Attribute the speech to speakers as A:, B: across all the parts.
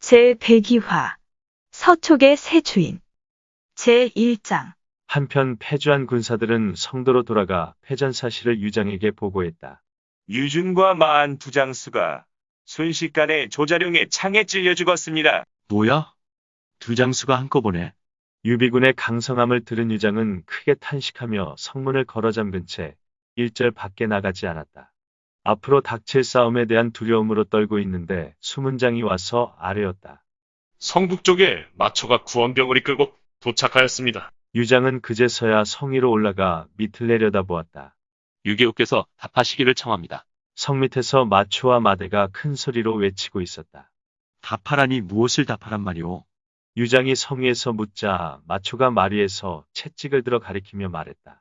A: 제102화 서촉의 새 주인 제1장
B: 한편 패주한 군사들은 성도로 돌아가 패전 사실을 유장에게 보고했다.
C: 유준과 마한 두 장수가 순식간에 조자룡의 창에 찔려 죽었습니다.
D: 뭐야? 두 장수가 한꺼번에.
B: 유비군의 강성함을 들은 유장은 크게 탄식하며 성문을 걸어 잠근 채 일절 밖에 나가지 않았다. 앞으로 닥칠 싸움에 대한 두려움으로 떨고 있는데 수문장이 와서 아뢰었다.
E: 성북쪽에 마초가 구원병을 이끌고 도착하였습니다.
B: 유장은 그제서야 성 위로 올라가 밑을 내려다보았다.
D: 유계우께서 답하시기를 청합니다.
B: 성 밑에서 마초와 마대가 큰 소리로 외치고 있었다.
D: 답하라니 무엇을 답하란 말이오?
B: 유장이 성 위에서 묻자 마초가 마리에서 채찍을 들어 가리키며 말했다.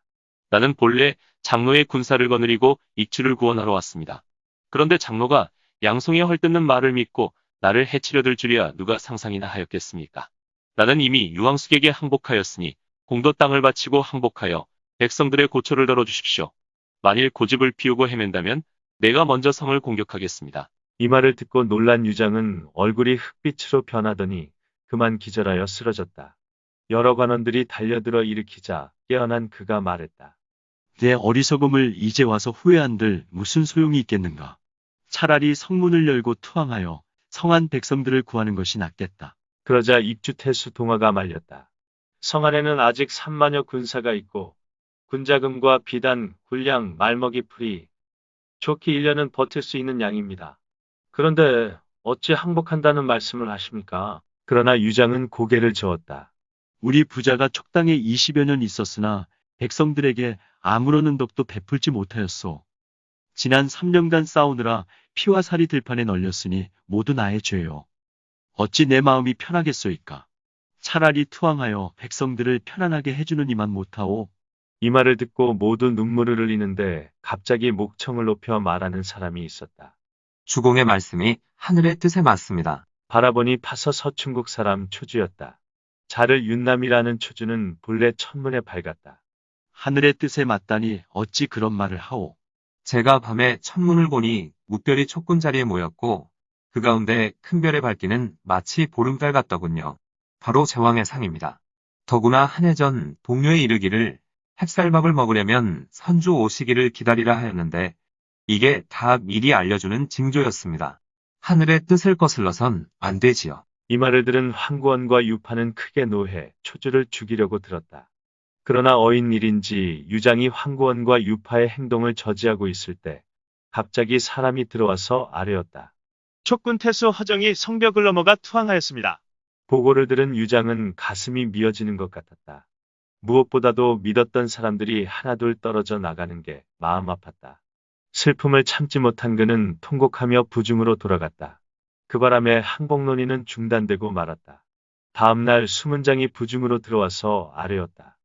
D: 나는 본래 장로의 군사를 거느리고 익주를 구원하러 왔습니다. 그런데 장로가 양송의 헐뜯는 말을 믿고 나를 해치려 들 줄이야 누가 상상이나 하였겠습니까? 나는 이미 유황숙에게 항복하였으니 공도 땅을 바치고 항복하여 백성들의 고초를 덜어주십시오. 만일 고집을 피우고 헤맨다면 내가 먼저 성을 공격하겠습니다.
B: 이 말을 듣고 놀란 유장은 얼굴이 흑빛으로 변하더니 그만 기절하여 쓰러졌다. 여러 관원들이 달려들어 일으키자 깨어난 그가 말했다.
D: 내 어리석음을 이제 와서 후회한들 무슨 소용이 있겠는가? 차라리 성문을 열고 투항하여 성안 백성들을 구하는 것이 낫겠다.
B: 그러자 입주태수 동화가 말렸다. 성 안에는 아직 3만여 군사가 있고 군자금과 비단, 군량, 말먹이 풀이 좋게 1년은 버틸 수 있는 양입니다. 그런데 어찌 항복한다는 말씀을 하십니까? 그러나 유장은 고개를 저었다.
D: 우리 부자가 촉당에 20여 년 있었으나 백성들에게 아무런 은덕도 베풀지 못하였소. 지난 3년간 싸우느라 피와 살이 들판에 널렸으니 모두 나의 죄요. 어찌 내 마음이 편하겠소이까? 차라리 투항하여 백성들을 편안하게 해주는 이만 못하오.
B: 이 말을 듣고 모두 눈물을 흘리는데 갑자기 목청을 높여 말하는 사람이 있었다.
F: 주공의 말씀이 하늘의 뜻에 맞습니다.
B: 바라보니 파서 서충국 사람 초주였다. 자를 윤남이라는 초주는 본래 천문에 밝았다.
D: 하늘의 뜻에 맞다니 어찌 그런 말을 하오.
F: 제가 밤에 천문을 보니 무별이 촉군 자리에 모였고 그 가운데 큰 별의 밝기는 마치 보름달 같더군요. 바로 제왕의 상입니다. 더구나 한 해 전 동료에 이르기를 햅쌀밥을 먹으려면 선주 오시기를 기다리라 하였는데 이게 다 미리 알려주는 징조였습니다. 하늘의 뜻을 거슬러선 안 되지요.
B: 이 말을 들은 황구원과 유파는 크게 노해 초주를 죽이려고 들었다. 그러나 어인 일인지 유장이 황구원과 유파의 행동을 저지하고 있을 때 갑자기 사람이 들어와서 아뢰었다.
G: 촉군 태수 허정이 성벽을 넘어가 투항하였습니다.
B: 보고를 들은 유장은 가슴이 미어지는 것 같았다. 무엇보다도 믿었던 사람들이 하나둘 떨어져 나가는 게 마음 아팠다. 슬픔을 참지 못한 그는 통곡하며 부중으로 돌아갔다. 그 바람에 항복논의는 중단되고 말았다. 다음날 수문장이 부중으로 들어와서 아뢰었다.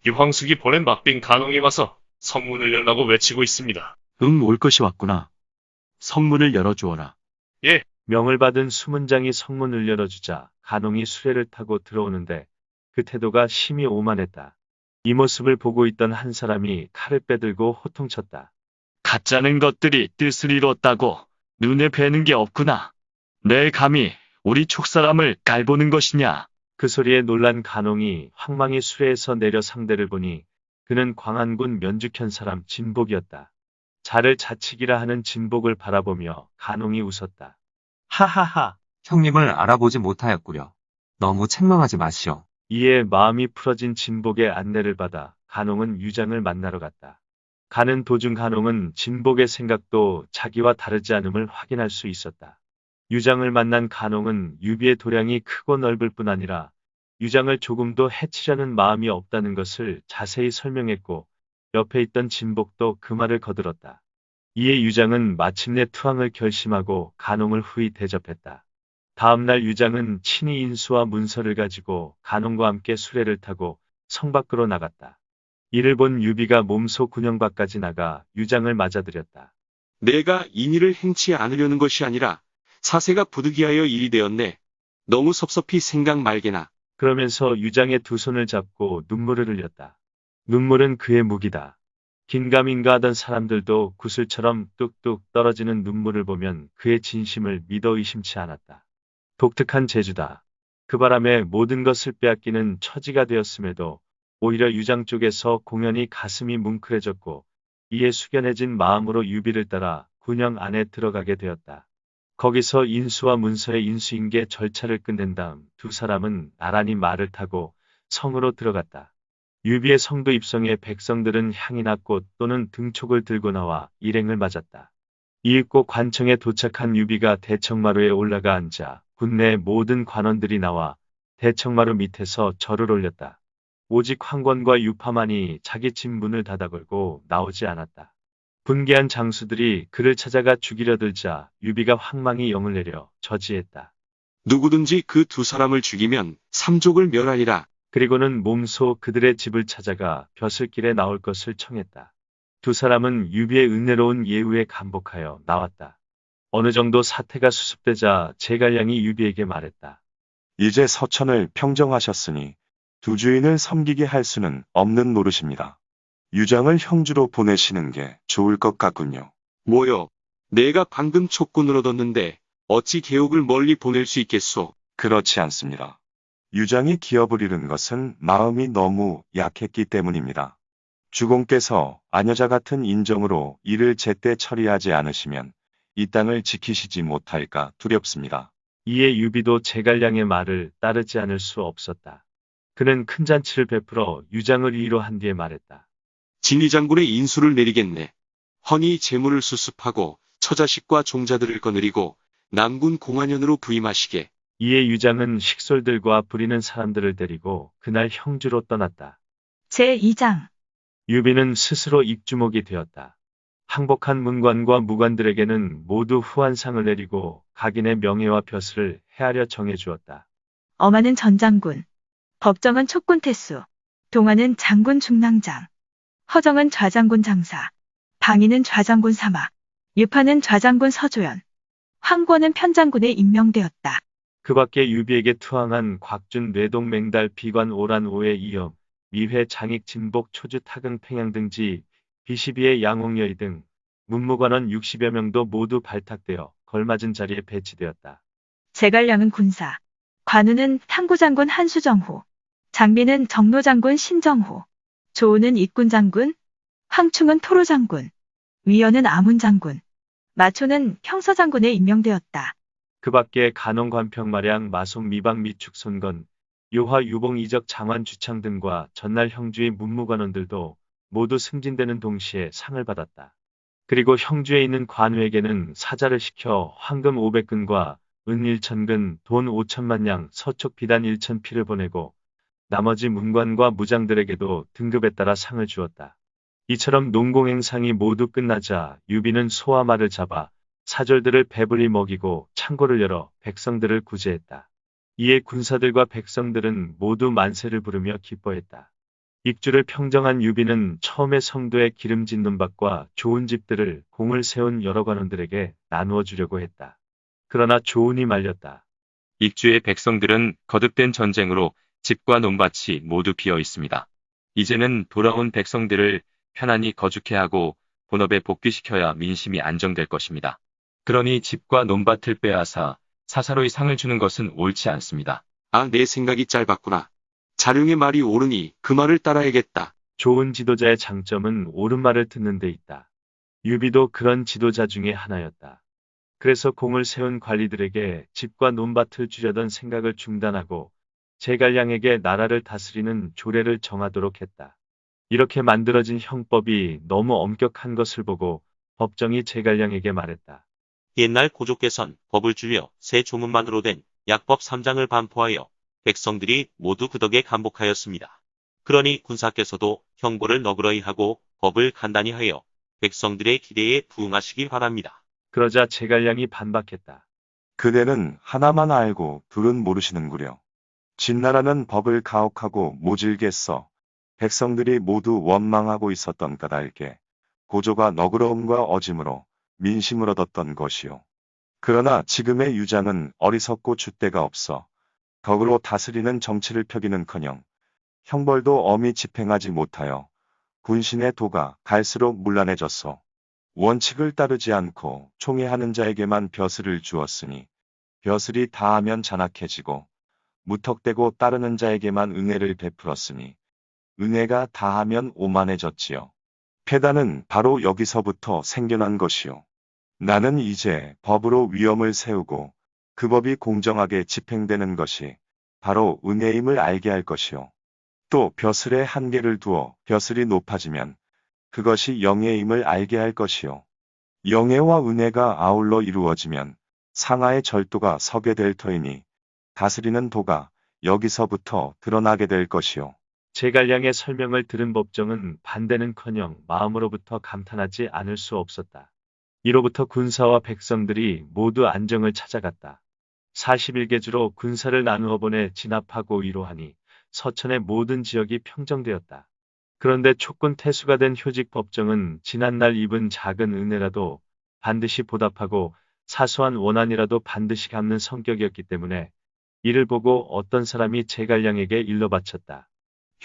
E: 유황숙이 보낸 막빙 간홍이 와서 성문을 열라고 외치고 있습니다.
D: 응, 올 것이 왔구나. 성문을 열어주어라.
B: 명을 받은 수문장이 성문을 열어주자 간홍이 수레를 타고 들어오는데 그 태도가 심히 오만했다. 이 모습을 보고 있던 한 사람이 칼을 빼들고 호통쳤다.
D: 가짜는 것들이 뜻을 이뤘다고 눈에 뵈는 게 없구나. 내 감히 우리 촉사람을 깔보는 것이냐.
B: 그 소리에 놀란 간홍이 황망히 수레에서 내려 상대를 보니 그는 광안군 면죽현 사람 진복이었다. 자를 자치기라 하는 진복을 바라보며 간홍이 웃었다.
G: 하하하.
F: 형님을 알아보지 못하였구려. 너무 책망하지 마시오.
B: 이에 마음이 풀어진 진복의 안내를 받아 간홍은 유장을 만나러 갔다. 가는 도중 간홍은 진복의 생각도 자기와 다르지 않음을 확인할 수 있었다. 유장을 만난 간홍은 유비의 도량이 크고 넓을 뿐 아니라 유장을 조금도 해치려는 마음이 없다는 것을 자세히 설명했고 옆에 있던 진복도 그 말을 거들었다. 이에 유장은 마침내 투항을 결심하고 간홍을 후히 대접했다. 다음날 유장은 친히 인수와 문서를 가지고 간홍과 함께 수레를 타고 성 밖으로 나갔다. 이를 본 유비가 몸소 군영밖까지 나가 유장을 맞아들였다.
H: 내가 인의를 행치 않으려는 것이 아니라 사세가 부득이하여 일이 되었네. 너무 섭섭히 생각 말게나.
B: 그러면서 유장의 두 손을 잡고 눈물을 흘렸다. 눈물은 그의 무기다. 긴가민가 하던 사람들도 구슬처럼 뚝뚝 떨어지는 눈물을 보면 그의 진심을 믿어 의심치 않았다. 독특한 재주다. 그 바람에 모든 것을 빼앗기는 처지가 되었음에도 오히려 유장 쪽에서 공연히 가슴이 뭉클해졌고 이에 숙연해진 마음으로 유비를 따라 군영 안에 들어가게 되었다. 거기서 인수와 문서의 인수인계 절차를 끝낸 다음 두 사람은 나란히 말을 타고 성으로 들어갔다. 유비의 성도 입성에 백성들은 향이나 꽃 또는 등촉을 들고 나와 일행을 맞았다. 이윽고 관청에 도착한 유비가 대청마루에 올라가 앉아 군내 모든 관원들이 나와 대청마루 밑에서 절을 올렸다. 오직 황권과 유파만이 자기 집 문을 닫아 걸고 나오지 않았다. 분개한 장수들이 그를 찾아가 죽이려 들자 유비가 황망히 영을 내려 저지했다.
H: 누구든지 그 두 사람을 죽이면 삼족을 멸하리라.
B: 그리고는 몸소 그들의 집을 찾아가 벼슬길에 나올 것을 청했다. 두 사람은 유비의 은혜로운 예우에 감복하여 나왔다. 어느 정도 사태가 수습되자 제갈량이 유비에게 말했다.
I: 이제 서천을 평정하셨으니 두 주인을 섬기게 할 수는 없는 노릇입니다. 유장을 형주로 보내시는 게 좋을 것 같군요.
H: 뭐요? 내가 방금 촉군을 얻었는데 어찌 개옥을 멀리 보낼 수 있겠소?
I: 그렇지 않습니다. 유장이 기업을 잃은 것은 마음이 너무 약했기 때문입니다. 주공께서 아녀자 같은 인정으로 이를 제때 처리하지 않으시면 이 땅을 지키시지 못할까 두렵습니다.
B: 이에 유비도 제갈량의 말을 따르지 않을 수 없었다. 그는 큰 잔치를 베풀어 유장을 위로한 뒤에 말했다.
H: 진위 장군의 인수를 내리겠네. 헌히 재물을 수습하고 처자식과 종자들을 거느리고 남군 공안연으로 부임하시게.
B: 이에 유장은 식솔들과 부리는 사람들을 데리고 그날 형주로 떠났다.
A: 제2장
B: 유비는 스스로 입주목이 되었다. 항복한 문관과 무관들에게는 모두 후한상을 내리고 각인의 명예와 벼슬을 헤아려 정해주었다.
A: 엄하는 전장군, 법정은 촉군 태수, 동하는 장군 중랑장, 허정은 좌장군 장사, 방위는 좌장군 사마, 유파는 좌장군 서조연, 황권은 편장군에 임명되었다.
B: 그 밖에 유비에게 투항한 곽준, 뇌동, 맹달, 비관, 오란, 오해, 이염, 미회, 장익, 진복, 초주, 타근, 팽양 등지, 비시비의 양홍여의 등 문무관원 60여 명도 모두 발탁되어 걸맞은 자리에 배치되었다.
A: 제갈량은 군사, 관우는 탐구장군 한수정후, 장비는 정로장군 신정후, 조우는 입군장군, 황충은 토로장군, 위연은 아문장군, 마초는 평서장군에 임명되었다.
B: 그 밖에 간원, 관평, 마량, 마송, 미방, 미축, 손건, 요화, 유봉, 이적, 장환, 주창 등과 전날 형주의 문무관원들도 모두 승진되는 동시에 상을 받았다. 그리고 형주에 있는 관우에게는 사자를 시켜 황금 500근과 은 1,000근, 돈 5천만 양, 서촉 비단 1,000피를 보내고 나머지 문관과 무장들에게도 등급에 따라 상을 주었다. 이처럼 농공행상이 모두 끝나자 유비는 소와 말을 잡아 사절들을 배불리 먹이고 창고를 열어 백성들을 구제했다. 이에 군사들과 백성들은 모두 만세를 부르며 기뻐했다. 입주를 평정한 유비는 처음에 성도의 기름진 눈밭과 좋은 집들을 공을 세운 여러 관원들에게 나누어 주려고 했다. 그러나 조운이 말렸다.
D: 익주의 백성들은 거듭된 전쟁으로 집과 논밭이 모두 비어 있습니다. 이제는 돌아온 백성들을 편안히 거주케 하고 본업에 복귀시켜야 민심이 안정될 것입니다. 그러니 집과 논밭을 빼앗아 사사로이 상을 주는 것은 옳지 않습니다.
H: 아, 내 생각이 짧았구나. 자룡의 말이 옳으니 그 말을 따라야겠다.
B: 좋은 지도자의 장점은 옳은 말을 듣는 데 있다. 유비도 그런 지도자 중에 하나였다. 그래서 공을 세운 관리들에게 집과 논밭을 주려던 생각을 중단하고 제갈량에게 나라를 다스리는 조례를 정하도록 했다. 이렇게 만들어진 형법이 너무 엄격한 것을 보고 법정이 제갈량에게 말했다.
J: 옛날 고조께선 법을 줄여 새 조문만으로 된 약법 3장을 반포하여 백성들이 모두 그 덕에 감복하였습니다. 그러니 군사께서도 형벌을 너그러이 하고 법을 간단히 하여 백성들의 기대에 부응하시기 바랍니다.
B: 그러자 제갈량이 반박했다.
I: 그대는 하나만 알고 둘은 모르시는구려. 진나라는 법을 가혹하고 모질게 써 백성들이 모두 원망하고 있었던 까닭에 고조가 너그러움과 어짐으로 민심을 얻었던 것이요. 그러나 지금의 유장은 어리석고 줏대가 없어 덕으로 다스리는 정치를 펴기는커녕 형벌도 엄히 집행하지 못하여 군신의 도가 갈수록 문란해졌소. 원칙을 따르지 않고 총애하는 자에게만 벼슬을 주었으니 벼슬이 다하면 잔악해지고 무턱대고 따르는 자에게만 은혜를 베풀었으니 은혜가 다하면 오만해졌지요. 패단은 바로 여기서부터 생겨난 것이요. 나는 이제 법으로 위엄을 세우고 그 법이 공정하게 집행되는 것이 바로 은혜임을 알게 할 것이요. 또 벼슬에 한계를 두어 벼슬이 높아지면 그것이 영예임을 알게 할 것이요. 영예와 은혜가 아울러 이루어지면 상하의 절도가 서게 될 터이니 다스리는 도가 여기서부터 드러나게 될 것이요.
B: 제갈량의 설명을 들은 법정은 반대는커녕 마음으로부터 감탄하지 않을 수 없었다. 이로부터 군사와 백성들이 모두 안정을 찾아갔다. 41개주로 군사를 나누어 보내 진압하고 위로하니 서천의 모든 지역이 평정되었다. 그런데 촉군 태수가 된 효직 법정은 지난날 입은 작은 은혜라도 반드시 보답하고 사소한 원한이라도 반드시 갚는 성격이었기 때문에 이를 보고 어떤 사람이 제갈량에게 일러 바쳤다.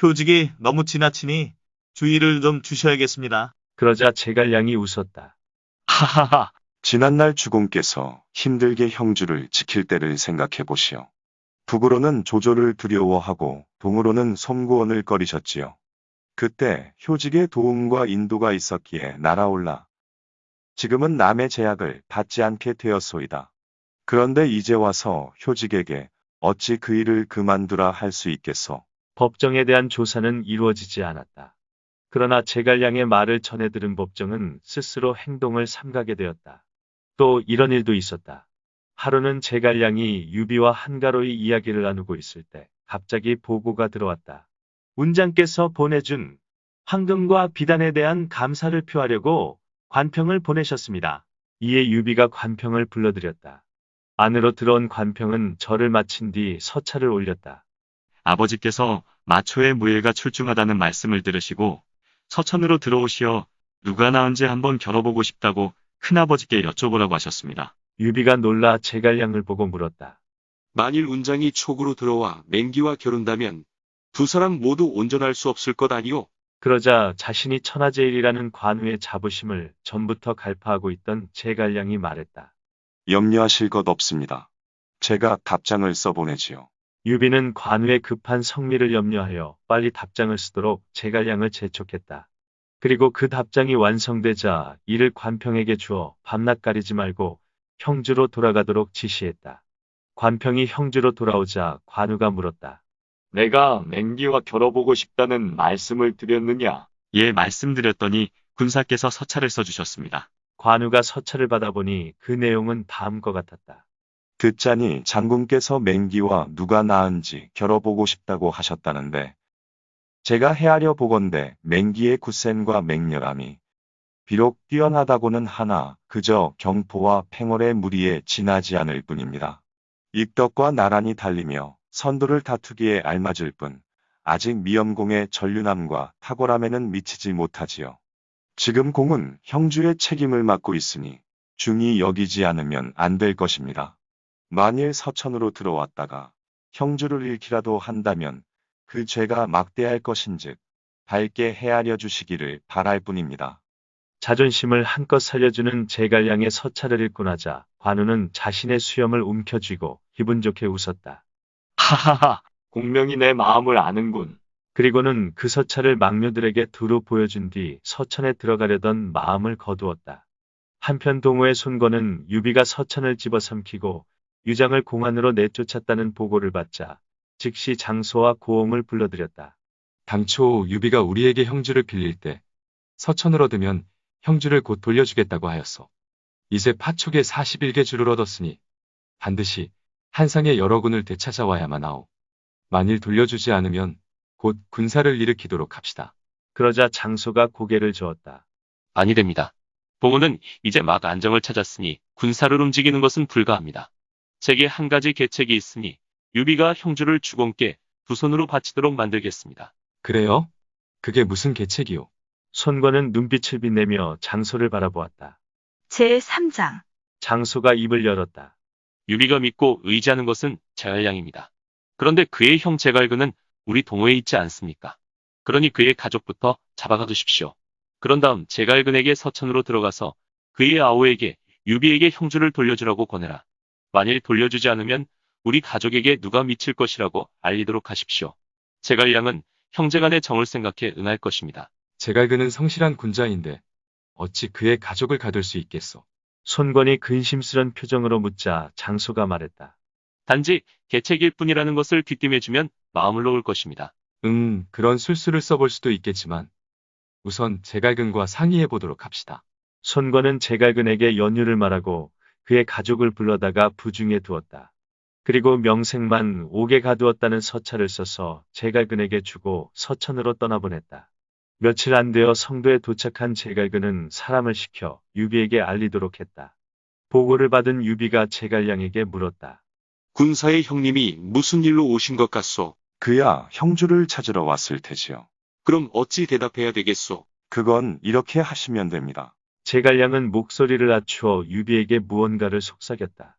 K: 효직이 너무 지나치니 주의를 좀 주셔야겠습니다.
B: 그러자 제갈량이 웃었다.
D: 하하하.
I: 지난날 주공께서 힘들게 형주를 지킬 때를 생각해 보시오. 북으로는 조조를 두려워하고 동으로는 솜구원을 꺼리셨지요. 그때 효직의 도움과 인도가 있었기에 날아올라 지금은 남의 제약을 받지 않게 되었소이다. 그런데 이제 와서 효직에게 어찌 그 일을 그만두라 할 수 있겠소?
B: 법정에 대한 조사는 이루어지지 않았다. 그러나 제갈량의 말을 전해 들은 법정은 스스로 행동을 삼가게 되었다. 또 이런 일도 있었다. 하루는 제갈량이 유비와 한가로이 이야기를 나누고 있을 때 갑자기 보고가 들어왔다. 운장께서 보내준 황금과 비단에 대한 감사를 표하려고 관평을 보내셨습니다. 이에 유비가 관평을 불러들였다. 안으로 들어온 관평은 절을 마친 뒤 서찰을 올렸다.
D: 아버지께서 마초의 무예가 출중하다는 말씀을 들으시고 서천으로 들어오시어 누가 나은지 한번 겨뤄보고 싶다고 큰아버지께 여쭤보라고 하셨습니다.
B: 유비가 놀라 제갈량을 보고 물었다.
H: 만일 운장이 촉으로 들어와 맹기와 겨룬다면 두 사람 모두 온전할 수 없을 것 아니오?
B: 그러자 자신이 천하제일이라는 관우의 자부심을 전부터 갈파하고 있던 제갈량이 말했다.
I: 염려하실 것 없습니다. 제가 답장을 써보내지요.
B: 유비는 관우의 급한 성미를 염려하여 빨리 답장을 쓰도록 제갈량을 재촉했다. 그리고 그 답장이 완성되자 이를 관평에게 주어 밤낮 가리지 말고 형주로 돌아가도록 지시했다. 관평이 형주로 돌아오자 관우가 물었다.
D: 내가 맹기와 겨뤄보고 싶다는 말씀을 드렸느냐? 예, 말씀드렸더니 군사께서 서찰을 써주셨습니다.
B: 관우가 서찰을 받아보니 그 내용은 다음과 같았다.
I: 듣자니 장군께서 맹기와 누가 나은지 겨뤄보고 싶다고 하셨다는데 제가 헤아려 보건대 맹기의 굳센과 맹렬함이 비록 뛰어나다고는 하나 그저 경포와 팽월의 무리에 지나지 않을 뿐입니다. 입덕과 나란히 달리며 선두를 다투기에 알맞을 뿐 아직 미염공의 전륜함과 탁월함에는 미치지 못하지요. 지금 공은 형주의 책임을 맡고 있으니 중히 여기지 않으면 안 될 것입니다. 만일 서천으로 들어왔다가 형주를 잃기라도 한다면 그 죄가 막대할 것인즉 밝게 헤아려 주시기를 바랄 뿐입니다.
B: 자존심을 한껏 살려주는 제갈량의 서찰을 읽고 나자 관우는 자신의 수염을 움켜쥐고 기분 좋게 웃었다.
D: 하하하, 공명이 내 마음을 아는군.
B: 그리고는 그 서찰을 막류들에게 두루 보여준 뒤 서천에 들어가려던 마음을 거두었다. 한편 동호의 손권은 유비가 서천을 집어삼키고 유장을 공안으로 내쫓았다는 보고를 받자 즉시 장소와 고옹을 불러들였다.
F: 당초 유비가 우리에게 형주를 빌릴 때 서천을 얻으면 형주를 곧 돌려주겠다고 하였소. 이제 파촉에 41개 주를 얻었으니 반드시 한상의 여러 군을 되찾아와야만 하오. 만일 돌려주지 않으면 곧 군사를 일으키도록 합시다.
B: 그러자 장소가 고개를 저었다.
D: 아니 됩니다. 봉우는 이제 막 안정을 찾았으니 군사를 움직이는 것은 불가합니다. 제게 한 가지 계책이 있으니 유비가 형주를 주공께 두 손으로 바치도록 만들겠습니다.
F: 그래요? 그게 무슨 계책이오?
B: 손권은 눈빛을 빛내며 장소를 바라보았다.
A: 제3장
B: 장소가 입을 열었다.
D: 유비가 믿고 의지하는 것은 제갈량입니다. 그런데 그의 형 제갈근은 우리 동호에 있지 않습니까? 그러니 그의 가족부터 잡아가 두십시오. 그런 다음 제갈근에게 서천으로 들어가서 그의 아우에게 유비에게 형주를 돌려주라고 권해라. 만일 돌려주지 않으면 우리 가족에게 누가 미칠 것이라고 알리도록 하십시오. 제갈량은 형제간의 정을 생각해 응할 것입니다.
B: 제갈근은 성실한 군자인데 어찌 그의 가족을 가둘 수 있겠소? 손권이 근심스런 표정으로 묻자 장수가 말했다.
D: 단지 계책일 뿐이라는 것을 귀띔해주면 마음을 놓을 것입니다.
B: 그런 술수를 써볼 수도 있겠지만 우선 제갈근과 상의해 보도록 합시다. 손권은 제갈근에게 연유를 말하고 그의 가족을 불러다가 부중에 두었다. 그리고 명색만 옥에 가두었다는 서찰을 써서 제갈근에게 주고 서천으로 떠나보냈다. 며칠 안 되어 성도에 도착한 제갈근은 사람을 시켜 유비에게 알리도록 했다. 보고를 받은 유비가 제갈량에게 물었다.
H: 군사의 형님이 무슨 일로 오신 것 같소?
I: 그야 형주를 찾으러 왔을 테지요.
H: 그럼 어찌 대답해야 되겠소?
I: 그건 이렇게 하시면 됩니다.
B: 제갈량은 목소리를 낮추어 유비에게 무언가를 속삭였다.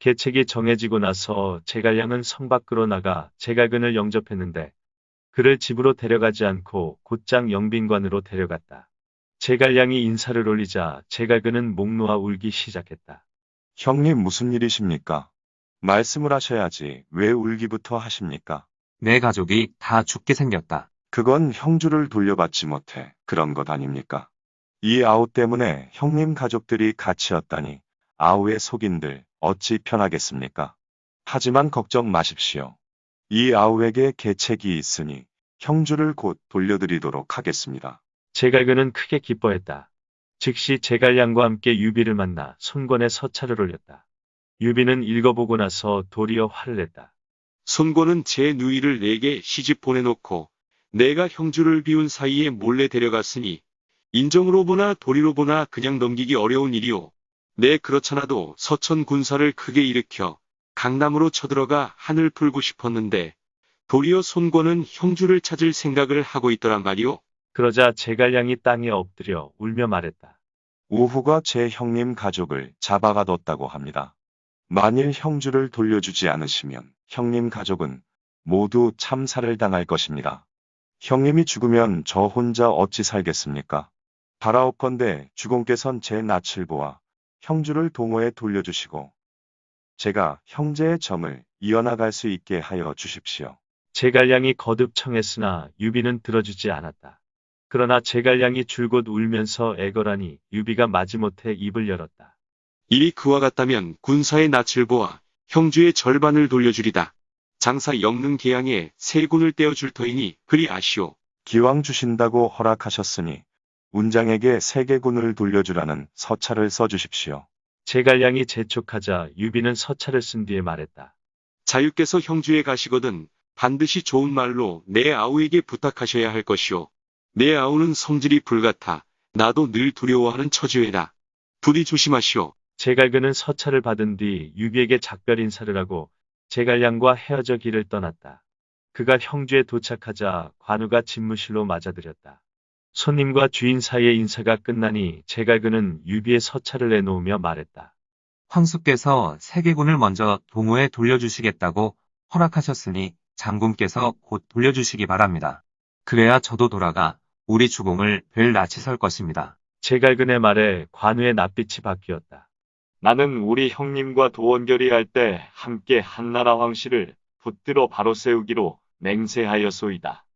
B: 계책이 정해지고 나서 제갈량은 성 밖으로 나가 제갈근을 영접했는데 그를 집으로 데려가지 않고 곧장 영빈관으로 데려갔다. 제갈량이 인사를 올리자 제갈근은 목 놓아 울기 시작했다.
I: 형님 무슨 일이십니까? 말씀을 하셔야지 왜 울기부터 하십니까?
F: 내 가족이 다 죽게 생겼다.
I: 그건 형주를 돌려받지 못해 그런 것 아닙니까? 이 아우 때문에 형님 가족들이 갇히었다니 아우의 속인들 어찌 편하겠습니까? 하지만 걱정 마십시오. 이 아우에게 계책이 있으니 형주를 곧 돌려드리도록 하겠습니다.
B: 제갈근은 크게 기뻐했다. 즉시 제갈량과 함께 유비를 만나 손권의 서찰을 올렸다. 유비는 읽어보고 나서 도리어 화를 냈다.
H: 손권은 제 누이를 내게 시집 보내놓고 내가 형주를 비운 사이에 몰래 데려갔으니 인정으로 보나 도리로 보나 그냥 넘기기 어려운 일이오. 네 그렇잖아도 서천 군사를 크게 일으켜 강남으로 쳐들어가 한을 풀고 싶었는데 도리어 손권은 형주를 찾을 생각을 하고 있더란 말이오.
B: 그러자 제갈량이 땅에 엎드려 울며 말했다.
I: 우후가 제 형님 가족을 잡아가뒀다고 합니다. 만일 형주를 돌려주지 않으시면 형님 가족은 모두 참살을 당할 것입니다. 형님이 죽으면 저 혼자 어찌 살겠습니까? 바라옵건대 주공께선 제 낯을 보아 형주를 동호에 돌려주시고 제가 형제의 정을 이어나갈 수 있게 하여 주십시오.
B: 제갈량이 거듭 청했으나 유비는 들어주지 않았다. 그러나 제갈량이 줄곧 울면서 애걸하니 유비가 마지못해 입을 열었다.
H: 일이 그와 같다면 군사의 낯을 보아 형주의 절반을 돌려주리다. 장사 영능 계양에 세 군을 떼어줄 터이니 그리 아시오.
I: 기왕 주신다고 허락하셨으니 운장에게 세계군을 돌려주라는 서찰을 써주십시오.
B: 제갈량이 재촉하자 유비는 서찰을 쓴 뒤에 말했다.
H: 자유께서 형주에 가시거든 반드시 좋은 말로 내 아우에게 부탁하셔야 할 것이오. 내 아우는 성질이 불같아 나도 늘 두려워하는 처지외다. 부디 조심하시오.
B: 제갈근은 서찰을 받은 뒤 유비에게 작별 인사를 하고 제갈량과 헤어져 길을 떠났다. 그가 형주에 도착하자 관우가 집무실로 맞아들였다. 손님과 주인 사이의 인사가 끝나니 제갈근은 유비의 서찰을 내놓으며 말했다.
F: 황수께서 세계군을 먼저 동호에 돌려주시겠다고 허락하셨으니 장군께서 곧 돌려주시기 바랍니다. 그래야 저도 돌아가 우리 주공을 뵐 낯이 설 것입니다.
B: 제갈근의 말에 관우의 낯빛이 바뀌었다. 나는 우리 형님과 도원결의할 때 함께 한나라 황실을 붙들어 바로 세우기로 맹세하였소이다.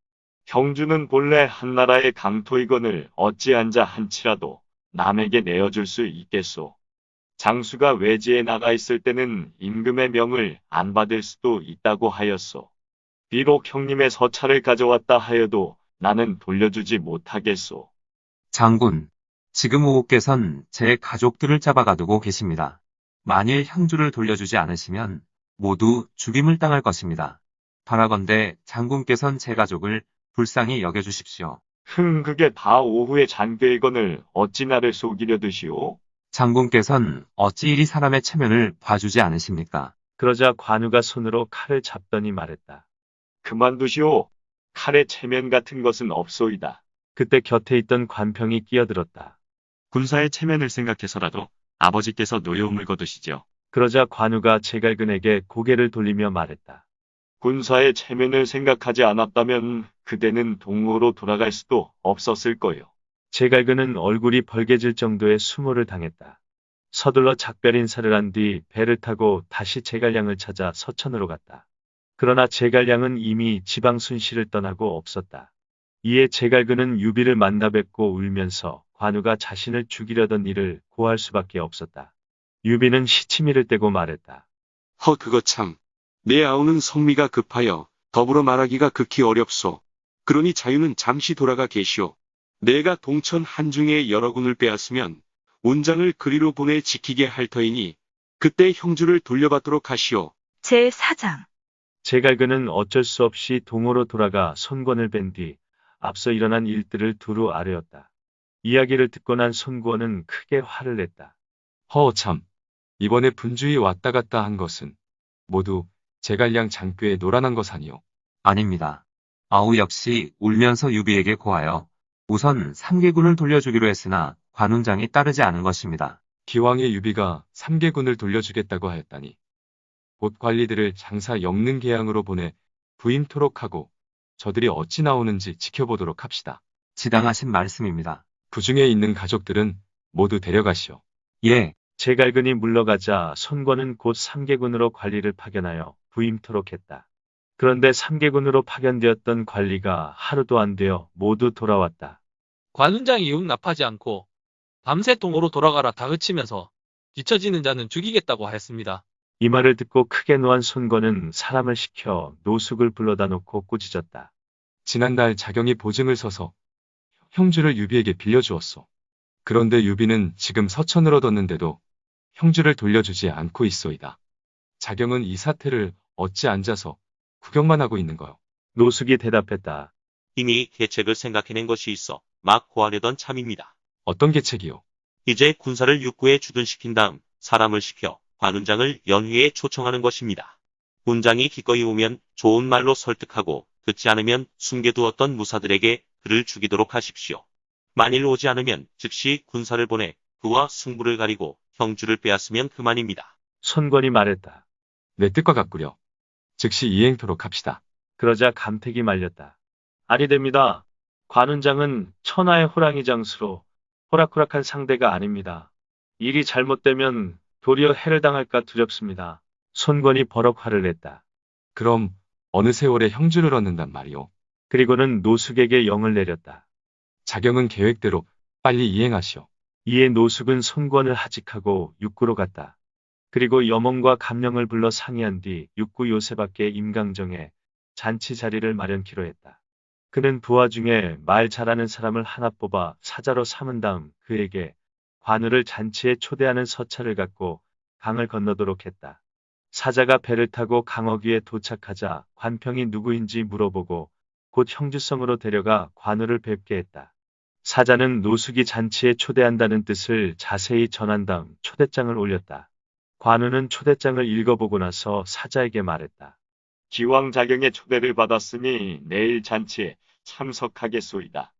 B: 형주는 본래 한나라의 강토이건을 어찌한자 한치라도 남에게 내어줄 수 있겠소. 장수가 외지에 나가 있을 때는 임금의 명을 안 받을 수도 있다고 하였소. 비록 형님의 서찰을 가져왔다 하여도 나는 돌려주지 못하겠소.
F: 장군, 지금 오후께선 제 가족들을 잡아가두고 계십니다. 만일 형주를 돌려주지 않으시면 모두 죽임을 당할 것입니다. 바라건대 장군께선 제 가족을 불쌍히 여겨주십시오.
B: 그게 다 오후의 잔꾀이건을 어찌 나를 속이려 드시오?
F: 장군께선 어찌 이리 사람의 체면을 봐주지 않으십니까?
B: 그러자 관우가 손으로 칼을 잡더니 말했다. 그만두시오. 칼에 체면 같은 것은 없소이다. 그때 곁에 있던 관평이 끼어들었다.
D: 군사의 체면을 생각해서라도 아버지께서 노여움을 거두시죠.
B: 그러자 관우가 제갈근에게 고개를 돌리며 말했다. 군사의 체면을 생각하지 않았다면 그대는 동호로 돌아갈 수도 없었을 거요. 제갈근은 얼굴이 벌개질 정도의 수모를 당했다. 서둘러 작별 인사를 한 뒤 배를 타고 다시 제갈량을 찾아 서천으로 갔다. 그러나 제갈량은 이미 지방 순시를 떠나고 없었다. 이에 제갈근은 유비를 만나 뵙고 울면서 관우가 자신을 죽이려던 일을 고할 수밖에 없었다. 유비는 시치미를 떼고 말했다.
H: 그거 참. 내 아우는 성미가 급하여 더불어 말하기가 극히 어렵소. 그러니 자유는 잠시 돌아가 계시오. 내가 동천 한중에 여러 군을 빼앗으면 운장을 그리로 보내 지키게 할 터이니 그때 형주를 돌려받도록 하시오.
A: 제4장.
B: 제갈근은 어쩔 수 없이 동호로 돌아가 손권을 뵌 뒤 앞서 일어난 일들을 두루 아뢰었다. 이야기를 듣고 난 손권은 크게 화를 냈다.
F: 참. 이번에 분주히 왔다 갔다 한 것은 모두 제갈량 장교의 노란한 것 아니오. 아닙니다. 아우 역시 울면서 유비에게 고하여 우선 3개군을 돌려주기로 했으나 관운장이 따르지 않은 것입니다. 기왕에 유비가 3개군을 돌려주겠다고 하였다니 곧 관리들을 장사 엮는 계양으로 보내 부임토록 하고 저들이 어찌 나오는지 지켜보도록 합시다. 지당하신 말씀입니다. 부중에 있는 가족들은 모두 데려가시오. 예.
B: 제갈근이 물러가자 손권은 곧 3개군으로 관리를 파견하여 부임토록 했다. 그런데 3개군으로 파견되었던 관리가 하루도 안 되어 모두 돌아왔다.
L: 관운장이 용납하지 않고 밤새 동호로 돌아가라 다그치면서 뒤처지는 자는 죽이겠다고 하였습니다.
B: 이 말을 듣고 크게 노한 손권은 사람을 시켜 노숙을 불러다 놓고 꾸짖었다.
F: 지난달 자경이 보증을 서서 형주를 유비에게 빌려주었소. 그런데 유비는 지금 서천을 얻었는데도 형주를 돌려주지 않고 있소이다. 자경은 이 사태를 어찌 앉아서 구경만 하고 있는 거요.
B: 노숙이 대답했다.
J: 이미 계책을 생각해낸 것이 있어 막 고하려던 참입니다.
F: 어떤 계책이요?
J: 이제 군사를 육구에 주둔시킨 다음 사람을 시켜 관운장을 연회에 초청하는 것입니다. 군장이 기꺼이 오면 좋은 말로 설득하고 듣지 않으면 숨겨두었던 무사들에게 그를 죽이도록 하십시오. 만일 오지 않으면 즉시 군사를 보내 그와 승부를 가리고 형주를 빼앗으면 그만입니다.
B: 손권이 말했다.
F: 내 뜻과 같구려. 즉시 이행토록 합시다.
B: 그러자 감택이 말렸다. 아니 됩니다. 관운장은 천하의 호랑이 장수로 호락호락한 상대가 아닙니다. 일이 잘못되면 도리어 해를 당할까 두렵습니다. 손권이 버럭 화를 냈다.
F: 그럼 어느 세월에 형주를 얻는단 말이오.
B: 그리고는 노숙에게 영을 내렸다.
F: 자경은 계획대로 빨리 이행하시오.
B: 이에 노숙은 손권을 하직하고 육구로 갔다. 그리고 염원과 감령을 불러 상의한 뒤 육구 요새 밖에 임강정에 잔치 자리를 마련키로 했다. 그는 부하 중에 말 잘하는 사람을 하나 뽑아 사자로 삼은 다음 그에게 관우를 잔치에 초대하는 서찰을 갖고 강을 건너도록 했다. 사자가 배를 타고 강어귀에 도착하자 관평이 누구인지 물어보고 곧 형주성으로 데려가 관우를 뵙게 했다. 사자는 노숙이 잔치에 초대한다는 뜻을 자세히 전한 다음 초대장을 올렸다. 관우는 초대장을 읽어보고 나서 사자에게 말했다.
C: 기왕 자경의 초대를 받았으니 내일 잔치에 참석하겠소이다.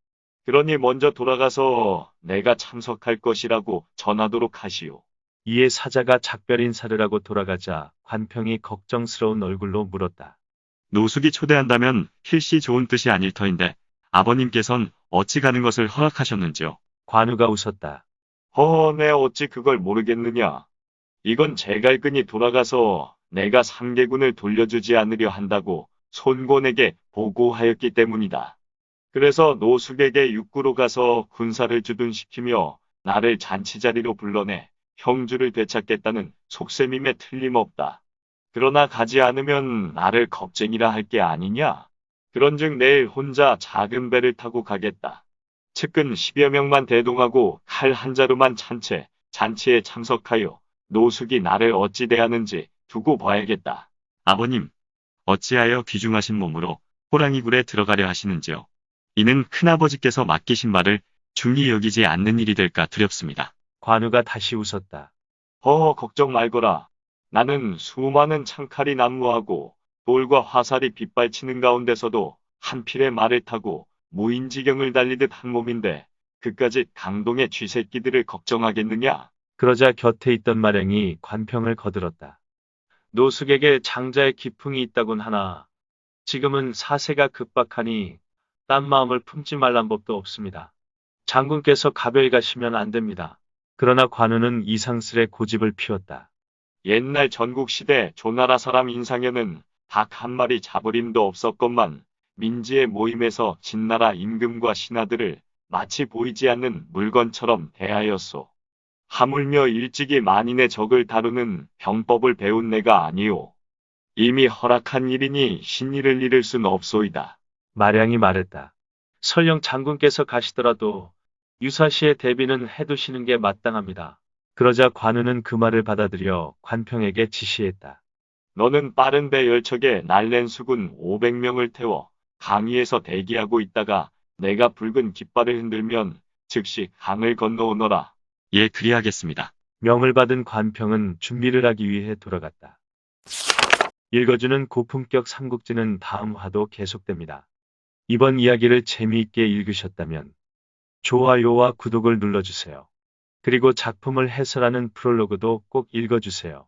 C: 그러니 먼저 돌아가서 내가 참석할 것이라고 전하도록 하시오.
B: 이에 사자가 작별 인사를 하고 돌아가자 관평이 걱정스러운 얼굴로 물었다.
C: 노숙이 초대한다면 필시 좋은 뜻이 아닐 터인데 아버님께선 어찌 가는 것을 허락하셨는지요?
B: 관우가 웃었다.
C: 내 어찌 그걸 모르겠느냐. 이건 제갈근이 돌아가서 내가 3개군을 돌려주지 않으려 한다고 손권에게 보고하였기 때문이다. 그래서 노숙에게 육구로 가서 군사를 주둔시키며 나를 잔치자리로 불러내 형주를 되찾겠다는 속셈임에 틀림없다. 그러나 가지 않으면 나를 겁쟁이라 할 게 아니냐? 그런즉 내일 혼자 작은 배를 타고 가겠다. 측근 10여 명만 대동하고 칼 한 자루만 찬 채 잔치에 참석하여 노숙이 나를 어찌 대하는지 두고 봐야겠다. 아버님, 어찌하여 귀중하신 몸으로 호랑이 굴에 들어가려 하시는지요? 이는 큰아버지께서 맡기신 말을 중히 여기지 않는 일이 될까 두렵습니다.
B: 관우가 다시 웃었다.
C: 걱정 말거라. 나는 수많은 창칼이 난무하고 돌과 화살이 빗발치는 가운데서도 한 필의 말을 타고 무인지경을 달리듯 한 몸인데 그까짓 강동의 쥐새끼들을 걱정하겠느냐?
B: 그러자 곁에 있던 마령이 관평을 거들었다. 노숙에게 장자의 기풍이 있다곤 하나 지금은 사세가 급박하니 딴 마음을 품지 말란 법도 없습니다. 장군께서 가별히 가시면 안 됩니다. 그러나 관우는 이상스레 고집을 피웠다.
C: 옛날 전국시대 조나라 사람 인상에는 닭 한 마리 잡을 힘도 없었건만 민지의 모임에서 진나라 임금과 신하들을 마치 보이지 않는 물건처럼 대하였소. 하물며 일찍이 만인의 적을 다루는 병법을 배운 내가 아니오. 이미 허락한 일이니 신의를 잃을 순 없소이다.
B: 마량이 말했다. 설령 장군께서 가시더라도 유사시의 대비는 해두시는 게 마땅합니다. 그러자 관우는 그 말을 받아들여 관평에게 지시했다.
C: 너는 빠른 배 10척에 날랜 수군 500명을 태워 강위에서 대기하고 있다가 내가 붉은 깃발을 흔들면 즉시 강을 건너오너라.
D: 예, 그리하겠습니다.
B: 명을 받은 관평은 준비를 하기 위해 돌아갔다. 읽어주는 고품격 삼국지는 다음 화도 계속됩니다. 이번 이야기를 재미있게 읽으셨다면 좋아요와 구독을 눌러주세요. 그리고 작품을 해설하는 프롤로그도 꼭 읽어주세요.